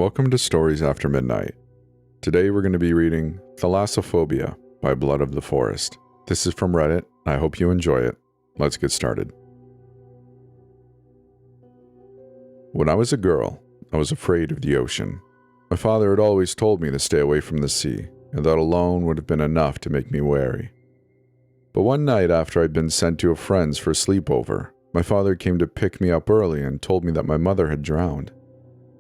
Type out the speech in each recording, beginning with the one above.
Welcome to Stories After Midnight. Today we're going to be reading Thalassophobia by Blood of the Forest. This is from Reddit. I hope you enjoy it. Let's get started. When I was a girl, I was afraid of the ocean. My father had always told me to stay away from the sea, and that alone would have been enough to make me wary. But one night after I'd been sent to a friend's for a sleepover, my father came to pick me up early and told me that my mother had drowned.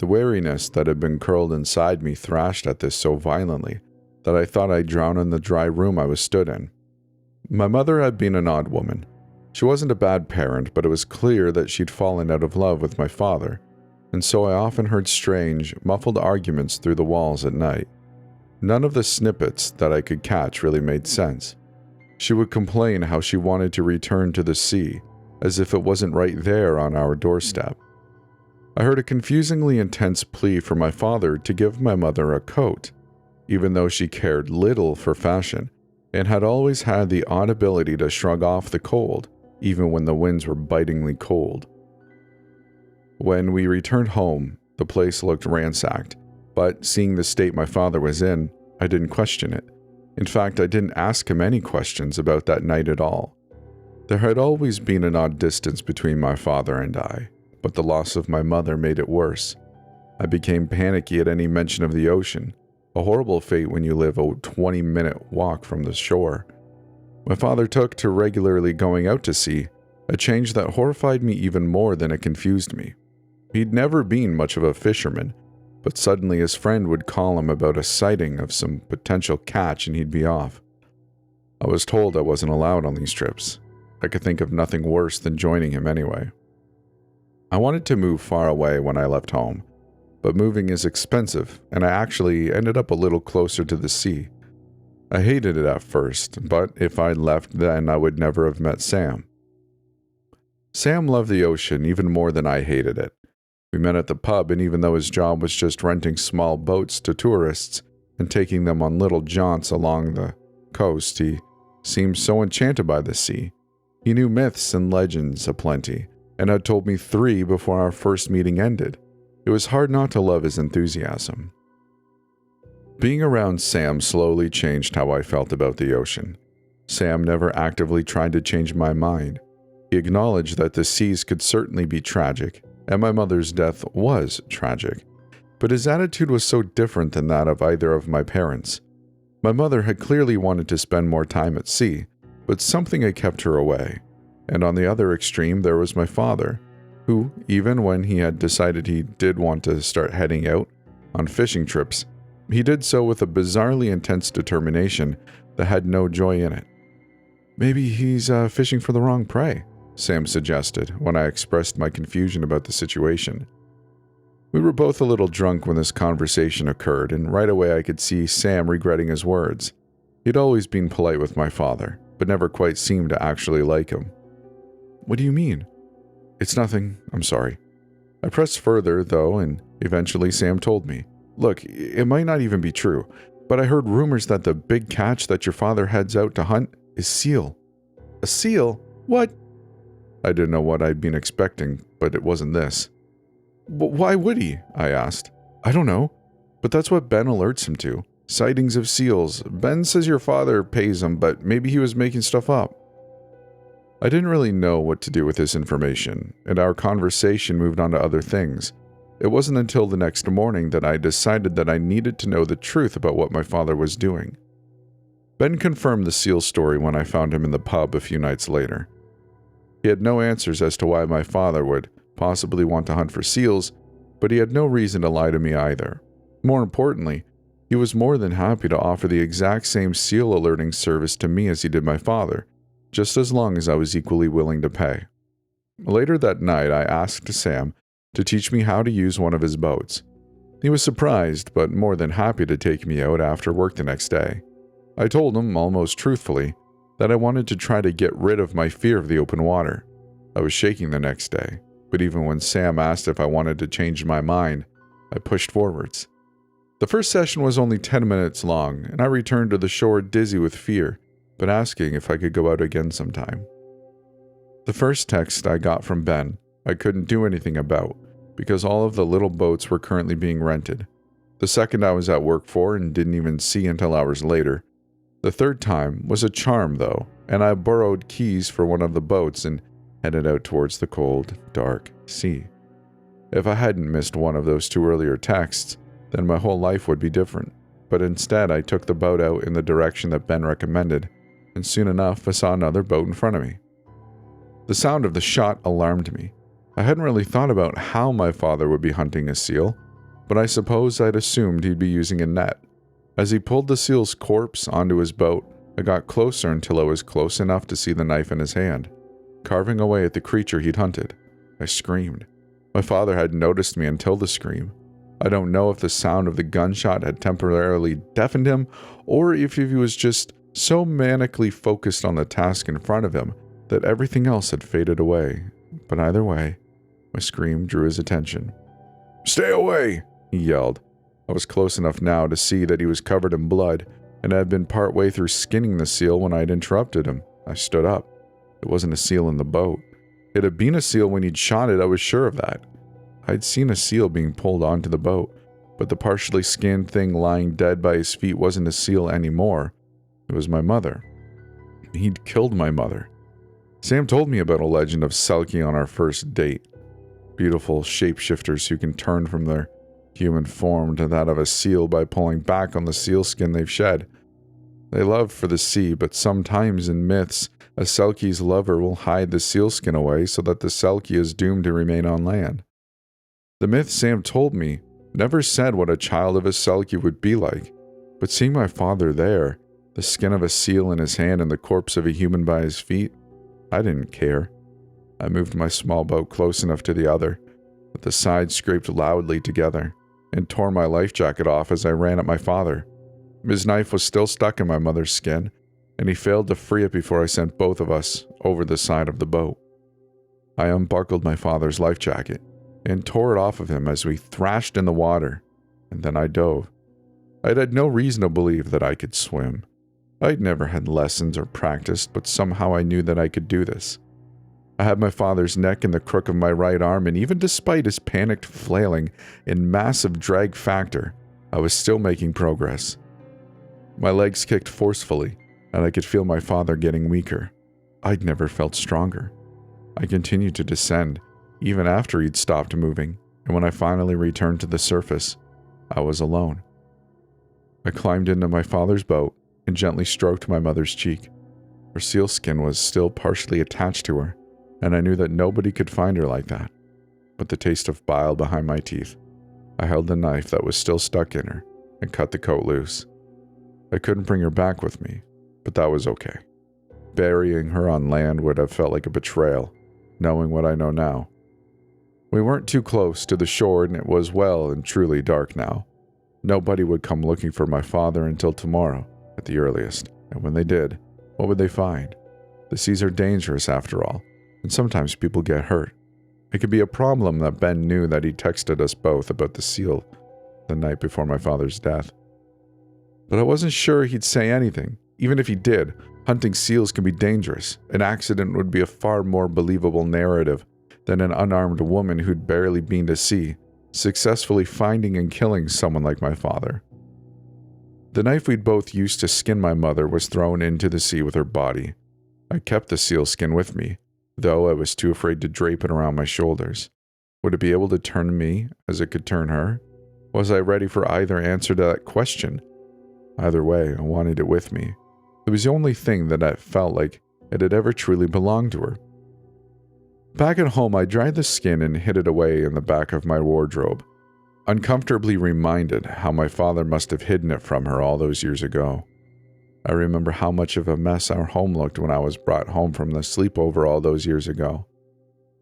The wariness that had been curled inside me thrashed at this so violently that I thought I'd drown in the dry room I was stood in. My mother had been an odd woman. She wasn't a bad parent, but it was clear that she'd fallen out of love with my father, and so I often heard strange, muffled arguments through the walls at night. None of the snippets that I could catch really made sense. She would complain how she wanted to return to the sea, as if it wasn't right there on our doorstep. I heard a confusingly intense plea for my father to give my mother a coat, even though she cared little for fashion and had always had the odd ability to shrug off the cold, even when the winds were bitingly cold. When we returned home, the place looked ransacked, but seeing the state my father was in, I didn't question it. In fact, I didn't ask him any questions about that night at all. There had always been an odd distance between my father and I, but the loss of my mother made it worse. I became panicky at any mention of the ocean, a horrible fate when you live a 20-minute walk from the shore. My father took to regularly going out to sea, a change that horrified me even more than it confused me. He'd never been much of a fisherman, but suddenly his friend would call him about a sighting of some potential catch and he'd be off. I was told I wasn't allowed on these trips. I could think of nothing worse than joining him anyway. I wanted to move far away when I left home, but moving is expensive, and I actually ended up a little closer to the sea. I hated it at first, but if I'd left then, I would never have met Sam. Sam loved the ocean even more than I hated it. We met at the pub, and even though his job was just renting small boats to tourists and taking them on little jaunts along the coast, he seemed so enchanted by the sea. He knew myths and legends aplenty, and had told me 3 before our first meeting ended. It was hard not to love his enthusiasm. Being around Sam slowly changed how I felt about the ocean. Sam never actively tried to change my mind. He acknowledged that the seas could certainly be tragic, and my mother's death was tragic, but his attitude was so different than that of either of my parents. My mother had clearly wanted to spend more time at sea, but something had kept her away. And on the other extreme, there was my father, who, even when he had decided he did want to start heading out on fishing trips, he did so with a bizarrely intense determination that had no joy in it. "Maybe he's fishing for the wrong prey," Sam suggested when I expressed my confusion about the situation. We were both a little drunk when this conversation occurred, and right away I could see Sam regretting his words. He'd always been polite with my father, but never quite seemed to actually like him. "What do you mean?" "It's nothing, I'm sorry." I pressed further, though, and eventually Sam told me, "Look, it might not even be true, but I heard rumors that the big catch that your father heads out to hunt is seal." "A seal? What?" I didn't know what I'd been expecting, but it wasn't this. "Why would he?" I asked. "I don't know, but that's what Ben alerts him to. Sightings of seals. Ben says your father pays him, but maybe he was making stuff up." I didn't really know what to do with this information, and our conversation moved on to other things. It wasn't until the next morning that I decided that I needed to know the truth about what my father was doing. Ben confirmed the seal story when I found him in the pub a few nights later. He had no answers as to why my father would possibly want to hunt for seals, but he had no reason to lie to me either. More importantly, he was more than happy to offer the exact same seal alerting service to me as he did my father, just as long as I was equally willing to pay. Later that night, I asked Sam to teach me how to use one of his boats. He was surprised, but more than happy to take me out after work the next day. I told him, almost truthfully, that I wanted to try to get rid of my fear of the open water. I was shaking the next day, but even when Sam asked if I wanted to change my mind, I pushed forwards. The first session was only 10 minutes long, and I returned to the shore dizzy with fear, but asking if I could go out again sometime. The first text I got from Ben, I couldn't do anything about, because all of the little boats were currently being rented, The second I was at work for and didn't even see until hours later. The third time was a charm, though, and I borrowed keys for one of the boats and headed out towards the cold, dark sea. If I hadn't missed one of those 2 earlier texts, then my whole life would be different. But instead, I took the boat out in the direction that Ben recommended, and soon enough I saw another boat in front of me. The sound of the shot alarmed me. I hadn't really thought about how my father would be hunting a seal, but I suppose I'd assumed he'd be using a net. As he pulled the seal's corpse onto his boat, I got closer until I was close enough to see the knife in his hand, carving away at the creature he'd hunted. I screamed. My father hadn't noticed me until the scream. I don't know if the sound of the gunshot had temporarily deafened him, or if he was just so manically focused on the task in front of him that everything else had faded away. But either way, my scream drew his attention. "Stay away!" he yelled. I was close enough now to see that he was covered in blood, and I had been partway through skinning the seal when I had interrupted him. I stood up. It wasn't a seal in the boat. It had been a seal when he'd shot it, I was sure of that. I'd seen a seal being pulled onto the boat, but the partially skinned thing lying dead by his feet wasn't a seal anymore. It was my mother. He'd killed my mother. Sam told me about a legend of Selkie on our first date. Beautiful shapeshifters who can turn from their human form to that of a seal by pulling back on the seal skin they've shed. They love for the sea, but sometimes in myths, a Selkie's lover will hide the seal skin away so that the Selkie is doomed to remain on land. The myth Sam told me never said what a child of a Selkie would be like, but seeing my father there, the skin of a seal in his hand and the corpse of a human by his feet, I didn't care. I moved my small boat close enough to the other, but the sides scraped loudly together, and tore my life jacket off as I ran at my father. His knife was still stuck in my mother's skin, and he failed to free it before I sent both of us over the side of the boat. I unbuckled my father's life jacket and tore it off of him as we thrashed in the water, and then I dove. I'd had no reason to believe that I could swim. I'd never had lessons or practiced, but somehow I knew that I could do this. I had my father's neck in the crook of my right arm, and even despite his panicked flailing and massive drag factor, I was still making progress. My legs kicked forcefully, and I could feel my father getting weaker. I'd never felt stronger. I continued to descend, even after he'd stopped moving, and when I finally returned to the surface, I was alone. I climbed into my father's boat and gently stroked my mother's cheek. Her seal skin was still partially attached to her, and I knew that nobody could find her like that. But the taste of bile behind my teeth, I held the knife that was still stuck in her and cut the coat loose. I couldn't bring her back with me, but that was okay. Burying her on land would have felt like a betrayal, knowing what I know now. We weren't too close to the shore, and it was well and truly dark now. Nobody would come looking for my father until tomorrow, at the earliest, and when they did, what would they find? The seas are dangerous after all, and sometimes people get hurt. It could be a problem that Ben knew that he texted us both about the seal the night before my father's death. But I wasn't sure he'd say anything. Even if he did, hunting seals can be dangerous. An accident would be a far more believable narrative than an unarmed woman who'd barely been to sea, successfully finding and killing someone like my father. The knife we'd both used to skin my mother was thrown into the sea with her body. I kept the seal skin with me, though I was too afraid to drape it around my shoulders. Would it be able to turn me as it could turn her? Was I ready for either answer to that question? Either way, I wanted it with me. It was the only thing that I felt like it had ever truly belonged to her. Back at home, I dried the skin and hid it away in the back of my wardrobe, uncomfortably reminded how my father must have hidden it from her all those years ago. I remember how much of a mess our home looked when I was brought home from the sleepover all those years ago.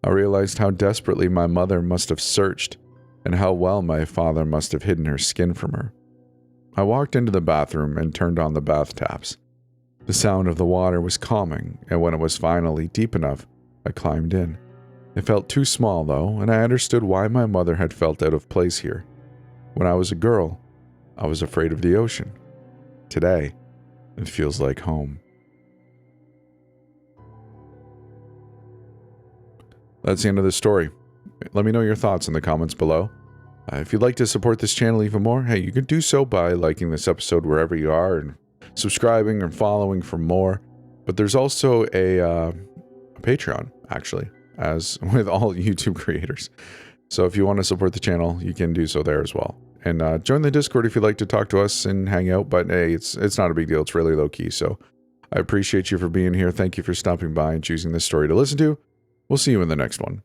I realized how desperately my mother must have searched and how well my father must have hidden her skin from her. I walked into the bathroom and turned on the bath taps. The sound of the water was calming, and when it was finally deep enough, I climbed in. It felt too small, though, and I understood why my mother had felt out of place here. When I was a girl, I was afraid of the ocean. Today, it feels like home. That's the end of the story. Let me know your thoughts in the comments below. If you'd like to support this channel even more, hey, you can do so by liking this episode wherever you are and subscribing and following for more. But there's also a Patreon, actually, as with all YouTube creators. So if you want to support the channel, you can do so there as well. And join the Discord if you'd like to talk to us and hang out. But hey, it's not a big deal. It's really low key. So I appreciate you for being here. Thank you for stopping by and choosing this story to listen to. We'll see you in the next one.